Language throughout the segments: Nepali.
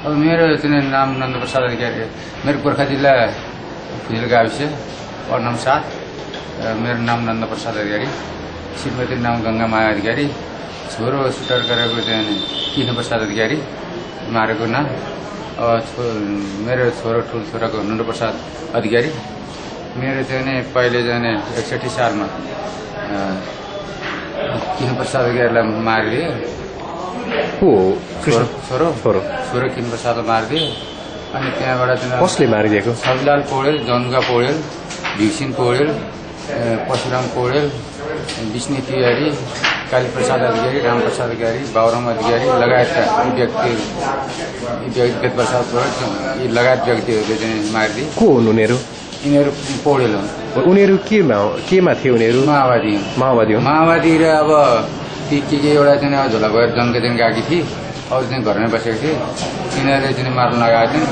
अब मेरो चाहिँ नाम नन्दप्रसाद अधिकारी, मेरो गोर्खा जिल्ला फुजिल गाविस वार्ड नम्बर 7। मेरो नाम नन्दप्रसाद अधिकारी, श्रीमती नाम गङ्गामाया अधिकारी, छोरो सुटर गरेको चाहिँ कृष्णप्रसाद अधिकारी मारेको नाम। मेरो छोरो ठुलो छोराको नन्दप्रसाद अधिकारी। मेरो चाहिँ पहिले चाहिँ 61 सालमा कृष्णप्रसाद अधिकारीलाई मारिदिए। छोरो कृष्णप्रसादलाई मारिदिए। अनि त्यहाँबाट चाहिँ कसले मारिदिएको? छविलाल पौडेल, जनुका पौडेल, भिक्सिन पौडेल, परशुराम पौडेल, विष्णु तिवारी, कालीप्रसाद अधिकारी, रामप्रसाद अधिकारी, बाबुराम अधिकारी लगायतका व्यक्तिहरू, वेदप्रसाद पौडेल यी लगायत व्यक्तिहरूले चाहिँ मारिदिए। को हुन् उनीहरू? यिनीहरू पौडेल हुन्। उनीहरू केमा थिए? उनीहरू माओवादी र अब के एउटा चाहिँ अब झोला भएर जन्के दिन गएकी थिए, अरू चाहिँ घरमै बसेको थिए। यिनीहरूले चाहिँ मार्न लगाएको थिएँ।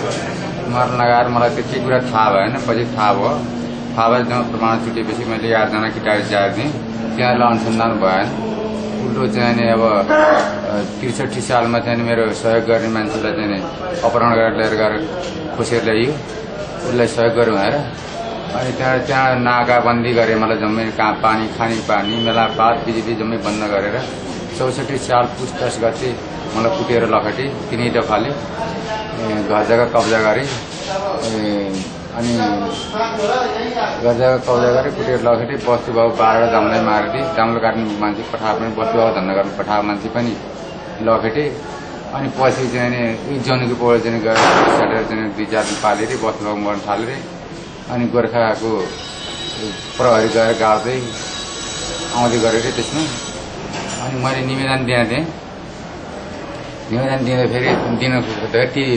मार्न लगाएर मलाई त्यो केही कुरा थाहा भएन। पछि थाहा भयो। थाहा भएर जब प्रमाण छुटेपछि मैले 8जना केटाहरू जाएर थिएँ। त्यहाँलाई अनुसन्धान भएन। उल्टो चाहिँ नि अब 63 सालमा चाहिँ मेरो सहयोग गर्ने मान्छेलाई चाहिँ अपहरण गरेर लिएर गएर खोसेर ल्याइयो। उसलाई सहयोग गऱ्यो भनेर। अनि त्यहाँ नाकाबन्दी गरेँ। मलाई जम्मै कहाँ पानी खाने पानी मेलापात बिजुली जम्मै बन्द गरेर 64 साल पुस 10 गते मलाई कुटेर लखटे 3 दफाले घर जग्गा कब्जा गरेँ। अनि घर जग्गा कब्जा गरेँ, कुटेर लखटे। बस्तुबाबु 12 दामलाई मारिदिए। दामलो काट्ने मान्छे पठाए पनि, बस्तुबाबु धन्दा गर्ने पठाएको मान्छे पनि लखेटे। अनि पछि चाहिँ जनुको पौडेल चाहिँ गएर सेटेर चाहिँ 2-4 दिन पालेर बस्तुबाबु मर्न थालेर। अनि गोर्खाको प्रहरी गएर गाड्दै आउँदै गरेर त्यसमा अनि मैले निवेदन दिएँ। निवेदन दिँदाखेरि दिन खोज्दाखेरि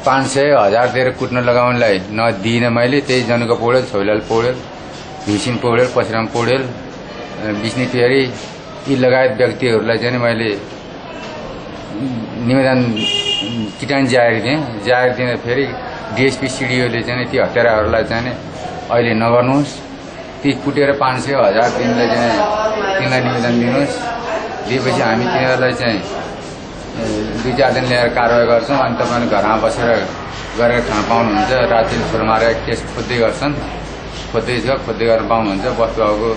500,000 दिएर कुट्न लगाउनलाई नदिइनँ मैले। त्यही जनुका पौडेल, छविलाल पौडेल, भिक्सिन पौडेल, परशुराम पौडेल, विष्णु तिवारी यी लगायत व्यक्तिहरूलाई चाहिँ मैले निवेदन चिटान जाहेर दिएँ। जाहेर दिँदा फेरि डिएसपी सिडिओले चाहिँ ती हत्याराहरूलाई चाहिँ अहिले नगर्नुहोस्, ती कुटेर 500,000 दिनलाई चाहिँ तिनलाई निवेदन दिनुहोस्। दिएपछि हामी तिनीहरूलाई चाहिँ 2-4 दिन ल्याएर कारवाही गर्छौँ। अनि तपाईँले घरमा बसेर गरेर खान पाउनुहुन्छ। राति छोरो मारेर केस खोज्दै गर्छन्, खोज्दै गर्न पाउनुहुन्छ। बस्तुबाबुको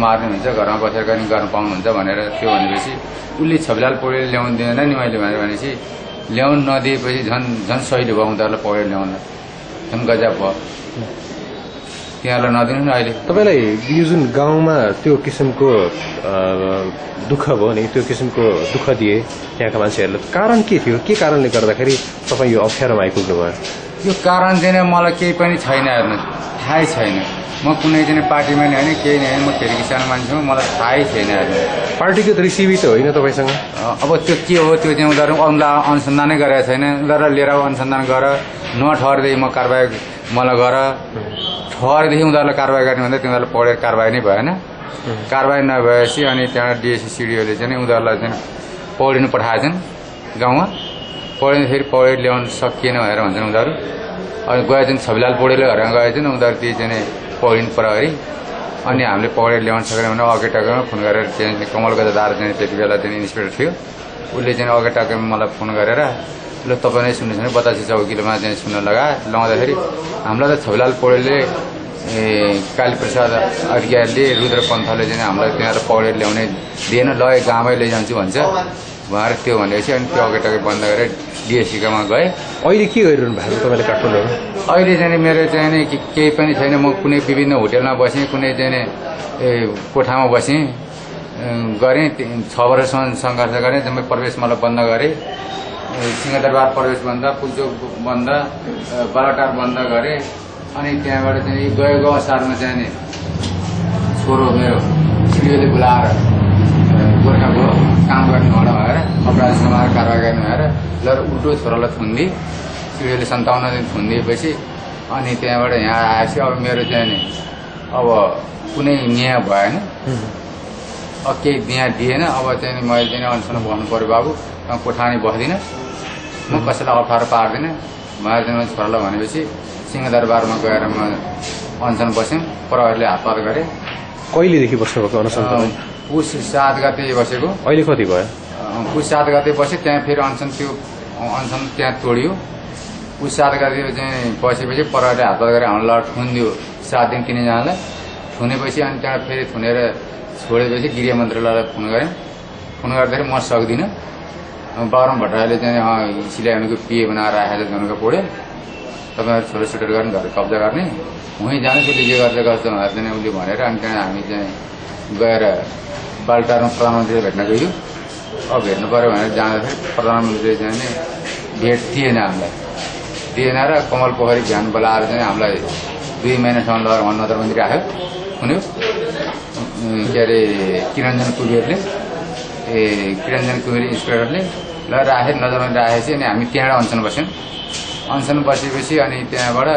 मार्नुहुन्छ, घरमा बसेर पनि गर्न पाउनुहुन्छ भनेर त्यो भनेपछि उसले छविलाल पौडेल ल्याउनु दिएन नि मैले भनेपछि ल्याउनु नदिएपछि झन् सहिलो भयो उनीहरूलाई पौडेल ल्याउन। झन् गजब भयो। त्यहाँलाई नदिनु न। अहिले तपाईँलाई यो जुन गाउँमा त्यो किसिमको दुःख भयो नि, त्यो किसिमको दुःख दिए त्यहाँका मान्छेहरूले, कारण के थियो? के कारणले गर्दाखेरि तपाईँ यो अप्ठ्यारोमा आइपुग्नु भयो? यो कारण चाहिँ मलाई केही पनि छैन, हेर्नुहोस्, थाहै छैन। म कुनै चाहिँ पार्टीमा नि होइन, केही नै होइन। म फेरि किसान मान्छे हो, मलाई थाहै छैन। हेर्नुहोस्, पार्टीको त रिसिभी त होइन तपाईँसँग? अब त्यो के हो त्यो चाहिँ उनीहरू अनुसन्धानै गरेको छैन। उनीहरूलाई लिएर अनुसन्धान गर, नठहरदेखि म कारवाही मलाई गर, ठहरदेखि उनीहरूलाई कारवाही गर्ने भन्दा तिनीहरूलाई पढेर कारवाही नै भएन। कारवाही नभएपछि अनि त्यहाँ डिएससी सिडिओले चाहिँ उनीहरूलाई चाहिँ पौडिनु पठाएछन् गाउँमा। पौडिनु फेरि पौडेल ल्याउन सकिएन भनेर भन्छन् उनीहरू। अनि गएछन् छविलाल पौडेलले घरमा गएछन् उनीहरू ती चाहिँ पौडिनु प्रहरी। अनि हामीले पौडेल ल्याउन सकेन भने अघि टक्कमा फोन गरेर चाहिँ कमल गजदार चाहिँ त्यति बेला चाहिँ इन्सपेक्टर थियो, उसले चाहिँ अघि टक्कमा मलाई फोन गरेर ल तपाईँ नै सुन्नुहोस् भने 82 चौकीमा चाहिँ सुन्न लगाउँदाखेरि हामीलाई त छविलाल पौडेलले कालीप्रसाद अधिकारीले रुद्र पन्थले चाहिँ हामीलाई त्यहाँ पौडेल ल्याउने दिएन, ल गाउँमै लैजान्छु भन्छ भनेर त्यो भनेपछि अनि त्यो अघि टक्कै बन्द गरेर डिएससीकामा गएँ। अहिले के गरिरहनु भएको तपाईँले काठमाडौँ? अहिले चाहिँ मेरो चाहिँ नि केही पनि छैन। म कुनै विभिन्न होटेलमा बसेँ, कुनै चाहिँ कोठामा बसेँ, गरेँ। 6 वर्षसम्म सङ्घर्ष गरेँ। जम्मै प्रवेश मलाई बन्द गरेँ। सिंहदरबार प्रवेश बन्द, पुलचोक बन्द, बालाटार बन्द गरेँ। अनि त्यहाँबाट चाहिँ गएको असारमा चाहिँ नि छोरो मेरो सिडिओले बोलाएर गोर्खाको काम गर्ने भएर भएर अपराध समाएर कारवाही गर्ने भएर ल उल्टो छोरालाई थुनिदिए। सिडिओले 57 दिन थुनिदिएपछि अनि त्यहाँबाट यहाँ आएपछि अब मेरो चाहिँ नि अब कुनै न्याय भएन। अब केही न्याय दिएन। अब चाहिँ मैले चाहिँ अनसन बस्नु पऱ्यो बाबु, कोठानी बस्दिनँ, म कसैलाई अप्ठ्यारो पार्दिनँ भनेर चाहिँ छोरालाई भनेपछि सिंहदरबारमा गएर म अनसन बस्यौँ। प्रहरीले हातपात गरे। कहिलेदेखि बस्नुभएको अनसन? पुस 7 गते बसेको। अहिले कति भयो? पुस 7 गते बसेँ। त्यहाँ फेरि अनसन त्यो अनसन त्यहाँ तोडियो। उस 7 गते चाहिँ बसेपछि प्रहरीले हातपात गरेर हामीलाई थुनिदियो 7 दिन तिनजनालाई। थुनेपछि अनि त्यहाँ फेरि थुनेर छोडेपछि गृह मन्त्रालयलाई फोन गरेँ। फोन गर्दाखेरि म सक्दिनँ, बाबुराम भट्टराईले चाहिँ सिलाइनको पिए बनाएर राखेको छ जनको पौडेल, तपाईँहरू छोटो सुटेर गर्ने घर कब्जा गर्ने, उहीँ जानु त्यसले जे गर्छ गर्छ भनेर चाहिँ उसले भनेर अनि त्यहाँ हामी चाहिँ गएर बालटारमा प्रधानमन्त्रीले भेट्न गयो। अब भेट्नु पऱ्यो भनेर जाँदाखेरि प्रधानमन्त्रीले चाहिँ भेट दिएन हामीलाई, दिएन र कमल पोखरी बिहान बोलाएर चाहिँ हामीलाई 2 महिनासम्म लगेर नजरबन्दी राख्यो। हुन्यो के अरे किरणजन कुबेरले किरणजन कुबेर इन्सपेक्टरले ल राखेर नजरबन्दी राखेपछि अनि हामी त्यहाँबाट अनसन बस्यौँ। अनसन बसेपछि अनि त्यहाँबाट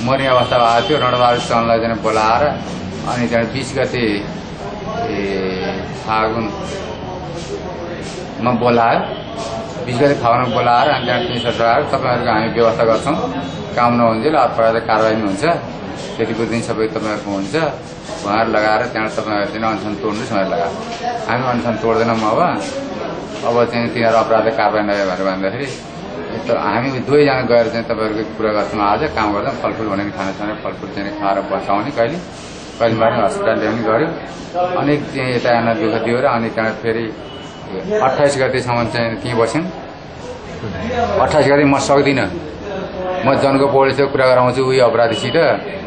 मर्ने अवस्था भएको थियो। रणबहादुर चन्दलाई चाहिँ बोलाएर अनि त्यहाँ 20 गते फागुनमा बोलायो। 20 गते फागुनमा बोलाएर अनि त्यहाँ 3 सरकार तपाईँहरूको हामी व्यवस्था गर्छौँ, काम नहुन्जेल अपराध कारवाही हुन्छ, त्यतिको दिन सबै तपाईँहरूको हुन्छ भनेर लगाएर त्यहाँबाट तपाईँहरू चाहिँ अनसन तोड्नुहोस् भनेर लगायो। हामी अनसन तोड्दैनौँ। अब चाहिँ तिनीहरू अपराध कारवाही नभयो भनेर भन्दाखेरि हामी 2 जना गएर चाहिँ तपाईँहरूको कुरा गर्छौँ, आज काम गर्दा फलफुल भनेर खाना फलफुल चाहिँ खाएर बचाउने कहिले बारी हस्पिटल ल्याउने गऱ्यो। अनेक चाहिँ यता आना दुःख दियो र अनि त्यहाँ फेरि 28 गतेसम्म चाहिँ त्यहीँ बस्यौँ। 28 गते म सक्दिनँ, म जनको पौडेलसित कुरा गराउँछु, उही अपराधीसित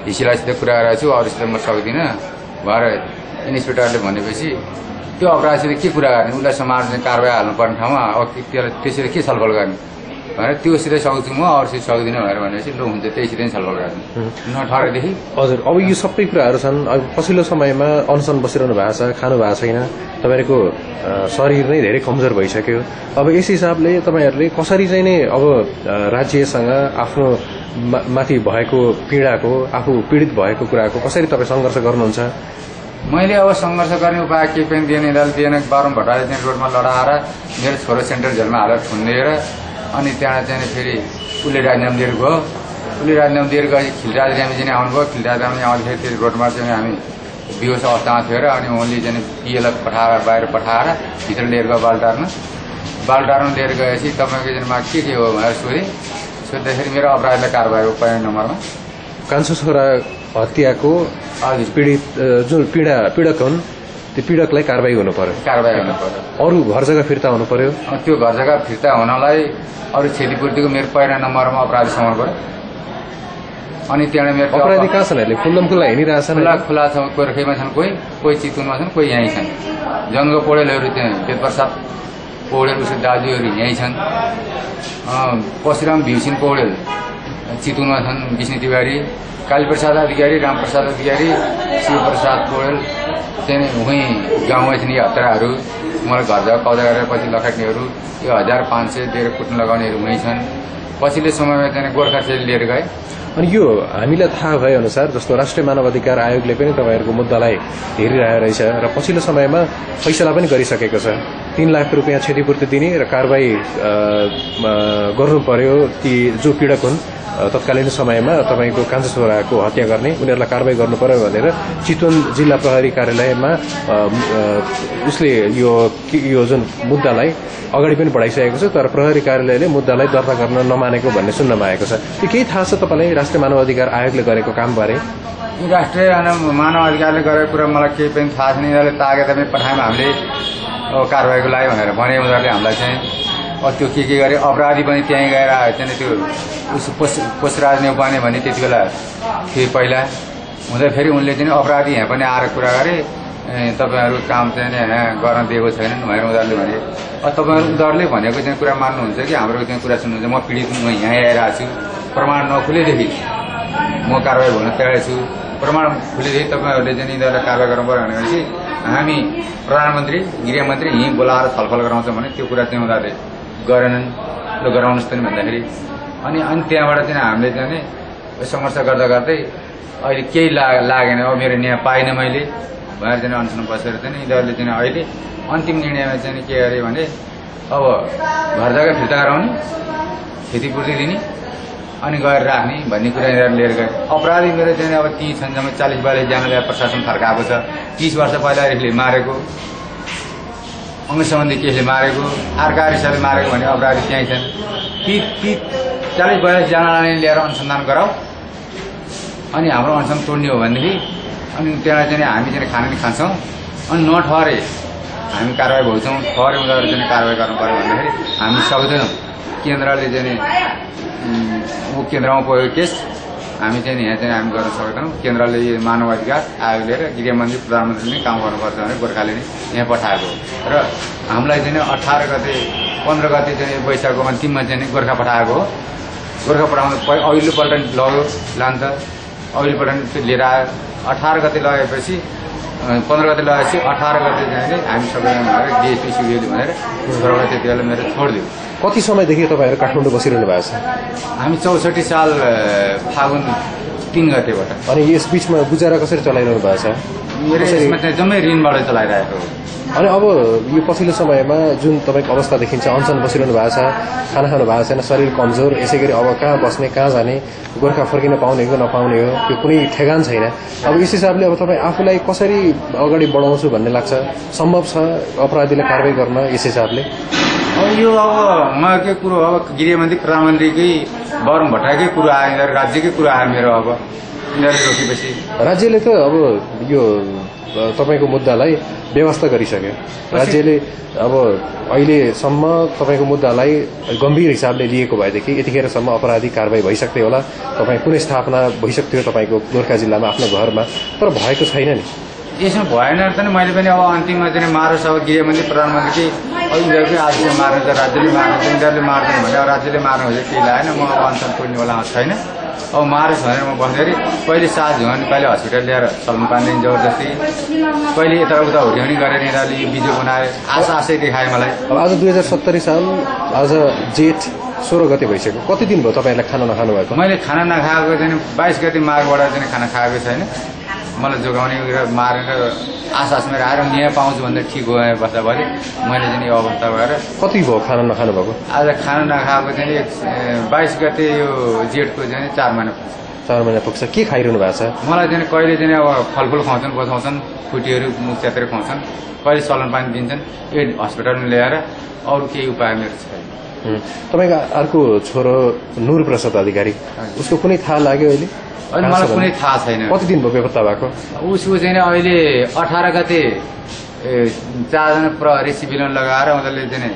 हिसिलासित कुरा गराएको छु, अरूसित म सक्दिनँ भनेर इन्सपेक्टरले भनेपछि त्यो अपराधीसित के कुरा गर्ने, उसलाई समाज कारवाही हाल्नुपर्ने ठाउँमा अब त्यसरी के छलफल गर्ने भनेर त्योसित सक्छु म, अरूसित सक्दिनँ भनेर भनेपछि ल हुन्छ त्यहीसित नै छलफल गर्ने नठरेदेखि। हजुर, अब यो सबै कुराहरू छन्। अब पछिल्लो समयमा अनसन बसिरहनु भएको छ, खानु भएको छैन, तपाईँहरूको शरीर नै धेरै कमजोर भइसक्यो। अब यस हिसाबले तपाईँहरूले कसरी चाहिँ नै अब राज्यसँग आफ्नो माथि भएको पीडाको, आफू पीडित भएको कुराको कसरी तपाईँ सङ्घर्ष गर्नुहुन्छ? मैले अब सङ्घर्ष गर्ने उपाय केही पनि दिएन, यिनीहरूले दिएन। बाबुराम भट्टराईले चाहिँ रोडमा लडाएर मेरो छोरो सेन्ट्रल जेलमा हालेर थुनिदिएर अनि त्यहाँ चाहिँ फेरि उसले राजीनामा दिएर गयो। उसले राजीनामा दिएर गएपछि खिलराज रामी चाहिँ आउनुभयो। खिलराज रामी आउँदाखेरि त्यो रोडमा चाहिँ हामी बेहोस अवस्थामा थियो र अनि उनले चाहिँ पिएलाई बाहिर पठाएर भित्र लिएर गयो बालटारमा लिएर गएपछि तपाईँको जन्मा के हो भनेर सोद्धाखेरि मेरो अपराधलाई कारवाही हो 5 नम्बरमा। कान्छो छोरा हत्याको पीडित जुन पीडक हुन् त्यो पीडकलाई कारवाही हुनु पर्यो, अरू घर जग्गा फिर्ता हुनु पर्यो। त्यो घर जग्गा फिर्ता हुनलाई अरू क्षतिपूर्तिको मेरो 5 नम्बरमा अपराधी समर्पण पर्यो। अनि त्यहाँ मेरो अपराधी कहाँ छन्, अहिले खुल्लम खुल्ला हिँडिरहेछन्, खुल्ला छ, कोही रखैमा छन्, कोही चितुनमा छन्, कोही यहीँ छन्। जनको पौडेलहरू त्यहाँ वेदप्रसाद पौडेल उसको दाजुहरू यहीँ छन्। परशुराम भीमसिंह पौडेल चितुनमा छन्, विष्णु तिवारी, कालीप्रसाद अधिकारी, रामप्रसाद अधिकारी, शिवप्रसाद पौडेल चाहिँ उहीँ गाउँमै छन्। यी हत्याराहरू मलाई घर जग्गा कब्जा गरेर पछि लखेट्नेहरू, यो 1500 दिएर कुट्न लगाउनेहरू उहीँ छन्। पछिल्लो समयमा चाहिँ गोर्खा चेली लिएर गए। अनि यो हामीलाई थाहा भए अनुसार जस्तो राष्ट्रिय मानव अधिकार आयोगले पनि तपाईँहरूको मुद्दालाई हेरिरहेको रहेछ र पछिल्लो समयमा फैसला पनि गरिसकेको छ। 3 लाख रुपियाँ क्षतिपूर्ति दिने र कारवाही गर्नु पर्यो ती जो पीडक हुन्। तत्कालीन समयमा तपाईँको कान्छो छोराको हत्या गर्ने उनीहरूलाई कारवाही गर्नु पर्यो भनेर चितवन जिल्ला प्रहरी कार्यालयमा उसले यो जुन मुद्दालाई अगाडि पनि बढाइसकेको छ, तर प्रहरी कार्यालयले मुद्दालाई दर्ता गर्न नमानेको भन्ने सुन्नमा आएको छ। त्यो केही थाहा छ तपाईँलाई राष्ट्रिय मानव अधिकार आयोगले गरेको कामबारे? राष्ट्रिय मानव अधिकारले गरेको कुरा मलाई केही पनि थाहा छैन। यिनीहरूले तागेता पनि पठाएमा हामीले कारवाहीको लागि भनेर भने उनीहरूले हामीलाई चाहिँ त्यो के गरे। अपराधी पनि त्यहीँ गएर चाहिँ त्यो पुष्पराज नेउपाने भन्ने त्यति बेला थिए पहिला हुँदा फेरि उनले चाहिँ अपराधी यहाँ पनि आएर कुरा गरे, तपाईँहरू काम चाहिँ गर्न दिएको छैनन् भनेर उनीहरूले भने। उनीहरूले भनेको चाहिँ कुरा मान्नुहुन्छ कि हाम्रो चाहिँ कुरा सुन्नुहुन्छ? म पीडित म यहाँ आइरहेको छु, प्रमाण नखुलेदेखि म कारवाही भन्न तयार छु। प्रमाण खुलेदेखि तपाईँहरूले चाहिँ यिनीहरूलाई कारवाही गर्नु पर्यो भनेपछि हामी प्रधानमन्त्री गृहमन्त्री यहीँ बोलाएर छलफल गराउँछौँ भने त्यो कुरा चाहिँ उनीहरूले गरेनन्। ल गराउनुहोस् त नि भन्दाखेरि अनि त्यहाँबाट चाहिँ हामीले चाहिँ सङ्घर्ष गर्दा गर्दै अहिले केही लागेन। अब मेरो न्याय पाइनँ मैले भनेर चाहिँ अनसन बसेर चाहिँ यिनीहरूले चाहिँ अहिले अन्तिम निर्णयमा चाहिँ के गरे भने अब घर जग्गा फिर्ता गराउने, क्षतिपूर्ति दिने अनि गएर राख्ने भन्ने कुरा यिनीहरू लिएर गए। अपराधी मेरो चाहिँ अब ती छन् जम्मै 40-42 जनालाई प्रशासन फर्काएको छ। 30 वर्ष पहिलादेखि मारेको, अंग सम्बन्धी केसले मारेको, अर्का रिसाले मारेको भन्ने अपराधी त्यहीँ छन्। ती 40-42 जनालाई लिएर अनुसन्धान गराऊ अनि हाम्रो अनसन तोड्ने हो भनेदेखि अनि त्यहाँ चाहिँ हामी चाहिँ खाना खान्छौँ अनि नठहरे हामी कारवाही भन्छौँ ठहरे उनीहरू चाहिँ कारवाही गर्नु पर्यो भन्दाखेरि हामी सक्दैनौँ केन्द्रले चाहिँ ऊ केन्द्रमा पुगेको केस हामी चाहिँ यहाँ चाहिँ हामी गर्न सक्दैनौँ केन्द्रले मानव अधिकार आयोग लिएर गृहमन्त्री प्रधानमन्त्रीले नै काम गर्नुपर्छ भने गोर्खाले नै यहाँ पठाएको र हामीलाई चाहिँ 18 गते 15 गते चाहिँ वैशाखको अन्तिममा चाहिँ गोर्खा पठाएको हो गोर्खा पठाउनु अघिल्लोपल्ट लग्यो लान्छ अघिल्लोपल्ट लिएर आयो 18 गते लगेपछि 15 गते लगेपछि 18 गते चाहिँ हामी सबैजना भनेर डिएसपी सिबिओले भनेर गोर्खा त्यति बेला मेरो छोडिदियो कति समयदेखि तपाईँहरू काठमाडौँ बसिरहनु भएको छ हामी 64 साल फागुन 3 गतेबाट अनि यस बिचमा गुजारा कसरी चलाइरहनु भएको छ मेरो यसमा चाहिँ जम्मै ऋणबाट चलाइरहेको हो अनि अब यो पछिल्लो समयमा जुन तपाईँको अवस्था देखिन्छ अनसन बसिरहनु भएको छ खाना खानु भएको छैन शरीर कमजोर यसै गरी अब कहाँ बस्ने कहाँ जाने गोर्खा फर्किन पाउने हो नपाउने हो त्यो कुनै ठेगान छैन अब यस हिसाबले अब तपाईँ आफूलाई कसरी अगाडि बढाउँछु भन्ने लाग्छ सम्भव छ अपराधीलाई कारवाही गर्न यस हिसाबले अब यो अब उहाँकै कुरो अब गृहमन्त्री प्रधानमन्त्रीकै वरुण भट्टराईकै कुरो आयो राज्यकै कुरो आयो मेरो अब यिनीहरूले रोकेपछि राज्यले त अब यो तपाईँको मुद्दालाई व्यवस्था गरिसक्यो राज्यले अब अहिलेसम्म तपाईँको मुद्दालाई गम्भीर हिसाबले लिएको भएदेखि यतिखेरसम्म अपराधी कारवाही भइसक्थ्यो होला तपाईँ कुनै स्थापना भइसक्थ्यो तपाईँको गोर्खा जिल्लामा आफ्नो घरमा तर भएको छैन नि यसमा भएन त नि मैले पनि अब अन्तिममा चाहिँ मारोस् अब गृहमन्त्री प्रधानमन्त्री यिनीहरूकै आजले मार्नु त राज्यले मार्नु त यिनीहरूले मार्दैन भने अब राज्यले मार्नु हो केही लागेन म अब अनसन तोड्नेवाला छैन अब मारोस् भनेर म बस्दाखेरि पहिले 7 झन् कहिले हस्पिटल ल्याएर सलमान पाण्डेन जबरजस्ती पहिले यताउता हुर्याउने गरेर यिनीहरूले यो भिडियो बनाए आशै देखाए मलाई अब आज 2070 साल आज जेठ 16 गते भइसक्यो कति दिन भयो तपाईँहरूलाई खाना नखानु भएको मैले खाना नखाएको चाहिँ 22 गते माघबाट चाहिँ खाना खाएको छैन मलाई जोगाउने मारेर आशास मेरो आएर न्याय पाउँछु भन्दा ठिक हो बस्दा भए मैले चाहिँ यो अवस्था भएर कति भयो खाना नखानु भएको आज खाना नखाएको चाहिँ 22 गते यो जेठको चाहिँ 4 महिना 4 महिना पुग्छ के खाइरहनु भएको छ मलाई चाहिँ कहिले चाहिँ अब फलफुल खुवाउँछन् बसाउँछन् फुटीहरू मुख च्यातेर खुवाउँछन् कहिले सलन पानी दिन्छन् यो हस्पिटलमा ल्याएर अरू केही उपाय मेरो छैन तपाईँको अर्को छोरो नुर प्रसाद अधिकारी उसको कुनै थाहा लाग्यो अहिले अहिले मलाई कुनै थाहा छैन कति दिन भयो बेपत्ता भएको उसको चाहिँ अहिले 18 गते 4 जना प्रहरी सिभिलियन लगाएर उनीहरूले चाहिँ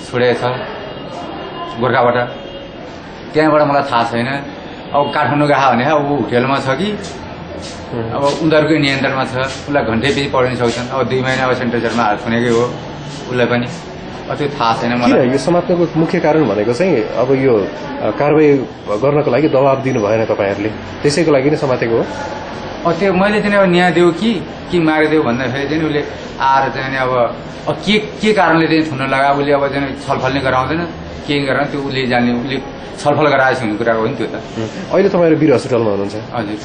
छोडेको छ गोर्खाबाट त्यहाँबाट मलाई थाहा छैन अब काठमाडौँ गएको भने ऊ होटेलमा छ कि अब उनीहरूकै नियन्त्रणमा छ उसलाई घन्टैपछि पढ्न सक्छन् अब 2 महिना अब सेन्टर हाल सुनेकै हो उसलाई पनि त्यो थाहा छैन मलाई यो समाप्तिको मुख्य कारण भनेको चाहिँ अब यो कारवाही गर्नको लागि दबाब दिनु भएन तपाईँहरूले त्यसैको लागि नै समातेको हो त्यो मैले चाहिँ अब न्याय देऊ कि मारिदेऊ भन्दाखेरि चाहिँ उसले आएर चाहिँ अब के कारणले चाहिँ थुन्न लगायो उसले अब चाहिँ छलफल नै गराउँदैन के गराउँ त्यो उसले जान्ने उसले छलफल गराएपछि हुने कुरा हो नि त्यो त अहिले तपाईँहरू वीर हस्पिटलमा हुनुहुन्छ हजुर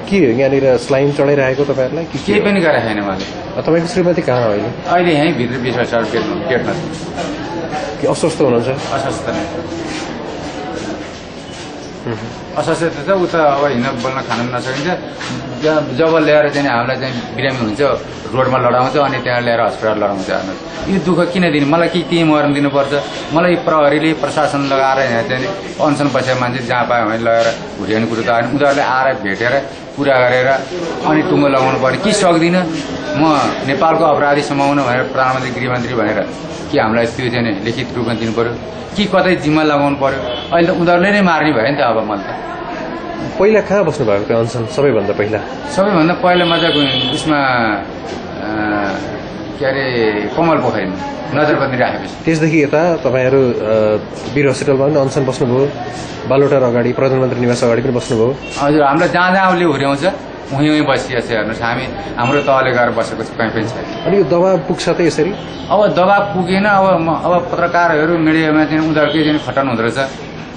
के यहाँनिर स्लाइन चढाइरहेको तपाईँहरूलाई केही पनि गरेको छैन मैले तपाईँको श्रीमती कहाँ हो अहिले यहीँ भित्र 20 वर्ष पेटमा कि अस्वस्थ हुनुहुन्छ अस्वस्थ अस्वस्थ छ ऊ त अब हिँड्न बोल्न खान नसकिन्छ जब ल्याएर चाहिँ हामीलाई चाहिँ बिरामी हुन्छ रोडमा लडाउँछ अनि त्यहाँ ल्याएर हस्पिटल लडाउँछ यो दुःख किन दिने मलाई के मर्न दिनुपर्छ मलाई प्रहरीले प्रशासन लगाएर यहाँ चाहिँ अनसन बसेको मान्छे जहाँ पायो भने लगेर घुर्याउने कुरो त अनि उनीहरूले आएर भेटेर कुरा गरेर अनि टुङ्गो लगाउनु पर्ने के सक्दिनँ म नेपालको अपराधी समाउन भनेर प्रधानमन्त्री गृहमन्त्री भनेर के हामीलाई त्यो चाहिँ लिखित रूपमा दिनु पर्यो कि कतै जिम्मा लगाउनु पर्यो अहिले त उनीहरूले नै मार्ने भयो नि त अब मैले त पहिला कहाँ बस्नु भएको थियो अनसन सबैभन्दा पहिला म चाहिँ उसमा के अरे कमल पोखरीमा नजरबन्दी राखेपछि त्यसदेखि यता तपाईँहरू वीर हस्पिटलमा पनि अनसन बस्नुभयो बालोटार अगाडि प्रधानमन्त्री निवास अगाडि पनि बस्नुभयो हजुर हाम्रो जहाँ उसले हुर्याउँछ उहीँ बसिएको छ हेर्नुहोस् हामी हाम्रो तहले गएर बसेको छ कहीँ पनि छैन अनि यो दबाब पुग्छ त यसरी अब दबाब पुगेन अब पत्रकारहरू मिडियामा चाहिँ उनीहरूकै चाहिँ खटन हुँदो रहेछ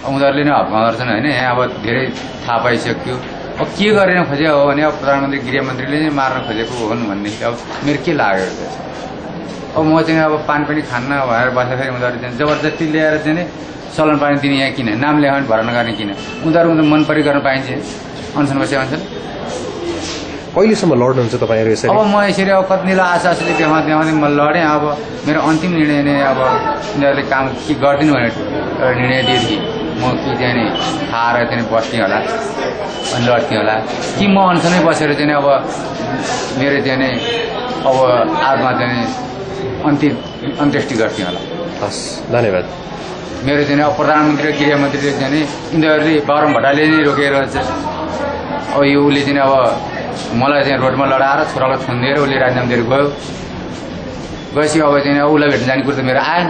उनीहरूले नै हप्काउँदो रहेछन् होइन यहाँ अब धेरै थाहा पाइसक्यो अब के गरेर खोजेको हो भने अब प्रधानमन्त्री गृहमन्त्रीले नै मार्न खोजेको हुन् भन्ने अब मेरो के लागेको छ अब म चाहिँ अब पानी पनि खान्न भनेर बस्दाखेरि उनीहरू चाहिँ जबरजस्ती ल्याएर चाहिँ चलन पानी दिने यहाँ किन नाम ल्याउने भर्ना गर्ने किन उनीहरू मन परि गर्न पाइन्छ अनसन बसे अनसन कहिलेसम्म लड्नुहुन्छ तपाईँहरू यसरी? अब म यसरी अब कतिले आशाले देखाउँदै म लडेँ। अब मेरो अन्तिम निर्णय नै अब यिनीहरूले काम के गरिदिनु भनेर एउटा निर्णय दिएदेखि म कि चाहिँ नि खाएर चाहिँ बस्थेँ होला अनि लड्थेँ होला कि म अनसनै बसेर चाहिँ अब मेरो चाहिँ नि अब आत्मा चाहिँ अन्त्येष्टि गर्थेँ होला। हस्, धन्यवाद। मेरो चाहिँ अब प्रधानमन्त्री र गृहमन्त्रीले चाहिँ नि यिनीहरूले बाबुराम भट्टराईले नै रोकेर अब यो उसले चाहिँ अब मलाई चाहिँ रोडमा लडाएर छोरालाई छुनिदिएर उसले राजीनामा दिएर गएपछि अब चाहिँ उसलाई भेट्न जाने कुरो त मेरो आएन।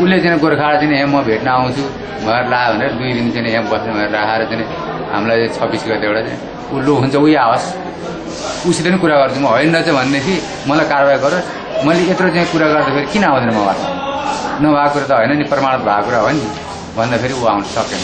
उसले चाहिँ गोर्खाबाट चाहिँ म भेट्न आउँछु भनेर ला भनेर 2 दिन चाहिँ यहाँ बस्ने भनेर राखेर चाहिँ हामीलाई 26 गते एउटा चाहिँ ऊ लो हुन्छ उही आओस् उसित नै कुरा गर्छु म होइन रहेछ भनेदेखि मलाई कारवाही गरोस्। मैले यत्रो चाहिँ कुरा गर्दाखेरि किन आउँदैन म भएको नभएको कुरा त होइन नि, प्रमाणित भएको कुरा हो नि भन्दाखेरि ऊ आउनु सकेन।